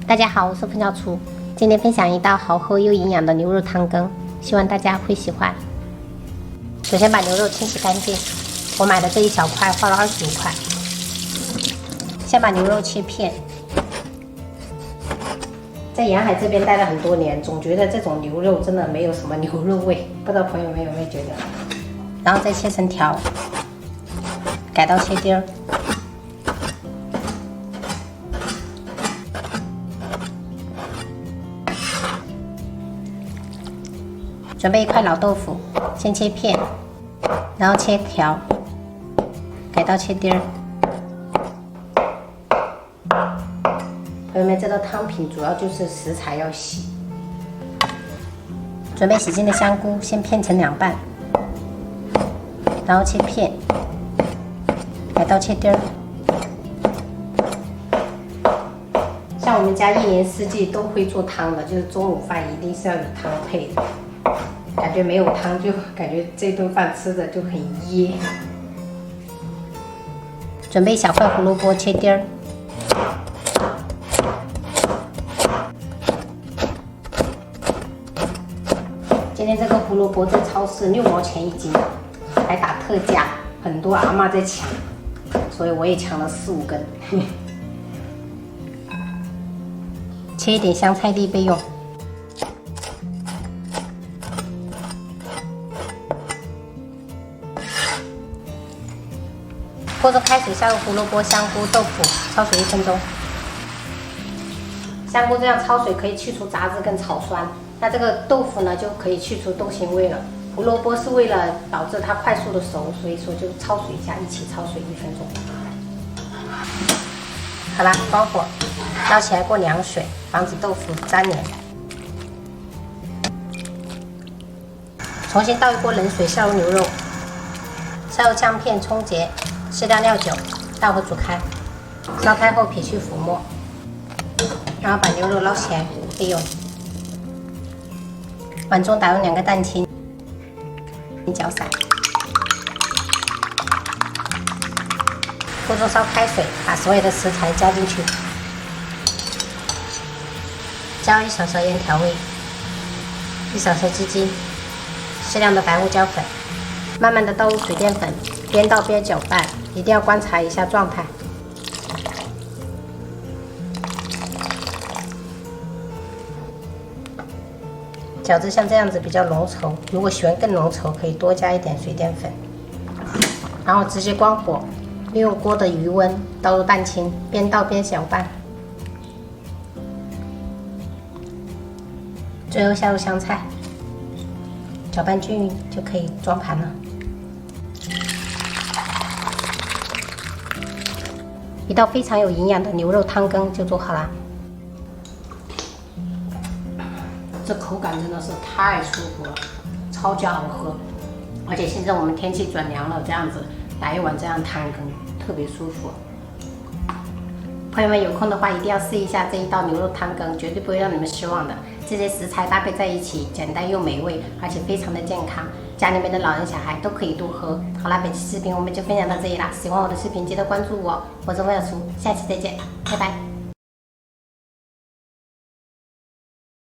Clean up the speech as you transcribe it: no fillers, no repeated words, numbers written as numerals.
大家好，我是烹调厨，今天分享一道好喝又营养的牛肉汤羹，希望大家会喜欢。首先把牛肉清洗干净，我买的这一小块花了25块。先把牛肉切片。在沿海这边待了很多年，总觉得这种牛肉真的没有什么牛肉味，不知道朋友们有没有觉得？然后再切成条，改刀切丁儿。准备一块老豆腐，先切片，然后切条，改刀切丁儿。朋友们，这道汤品主要就是食材要洗。准备洗净的香菇，先片成2瓣，然后切片，改刀切丁儿。像我们家1年4季都会做汤的，就是中午饭一定是要有汤配的。感觉没有汤就感觉这顿饭吃的就很噎。准备小块胡萝卜切丁儿，今天这个胡萝卜在超市6毛钱1斤，还打特价，很多阿嬷在抢，所以我也抢了4、5根。切一点香菜粒备用。锅中开水，下入胡萝卜、香菇、豆腐，焯水1分钟。香菇这样焯水可以去除杂质跟草酸，那这个豆腐呢就可以去除豆腥味了。胡萝卜是为了导致它快速的熟，所以说就焯水一下，一起焯水1分钟。好啦，关火，捞起来过凉水，防止豆腐粘连。重新倒一锅冷水，下入牛肉，下入姜片、葱节。适量料酒，大火煮开，烧开后撇去浮沫，然后把牛肉捞起来备用。碗中打入2个蛋清，搅散。锅中烧开水，把所有的食材加进去，加入1小勺盐调味，1小勺鸡精，适量的白胡椒粉，慢慢的倒入水淀粉，边倒边搅拌。一定要观察一下状态。饺子像这样子比较浓稠，如果喜欢更浓稠，可以多加一点水淀粉。然后直接关火，利用锅的余温倒入蛋清，边倒边搅拌。最后下入香菜，搅拌均匀就可以装盘了。一道非常有营养的牛肉汤羹就做好啦，这口感真的是太舒服了，超级好喝。而且现在我们天气转凉了，这样子来一碗这样汤羹特别舒服。朋友们有空的话一定要试一下这一道牛肉汤羹，绝对不会让你们失望的。这些食材搭配在一起，简单又美味，而且非常的健康，家里面的老人小孩都可以多喝。好啦，本期视频我们就分享到这里啦，喜欢我的视频记得关注我，我是温小厨，下期再见，拜拜。